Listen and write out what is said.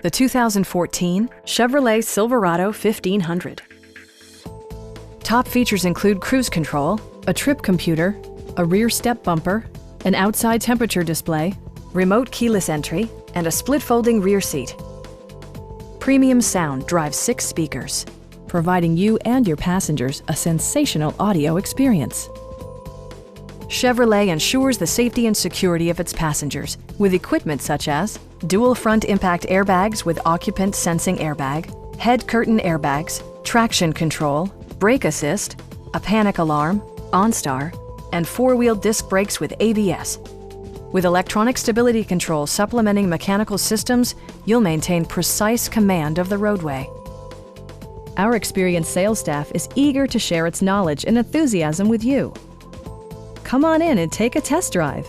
the 2014 Chevrolet Silverado 1500. Top features include cruise control, a trip computer, a rear step bumper, an outside temperature display, remote keyless entry, and a split-folding rear seat. Premium sound drives 6 speakers, providing you and your passengers a sensational audio experience. Chevrolet ensures the safety and security of its passengers with equipment such as dual front impact airbags with occupant sensing airbag, head curtain airbags, traction control, brake assist, a panic alarm, OnStar, and 4-wheel disc brakes with ABS. With electronic stability control supplementing mechanical systems, you'll maintain precise command of the roadway. Our experienced sales staff is eager to share its knowledge and enthusiasm with you. Come on in and take a test drive.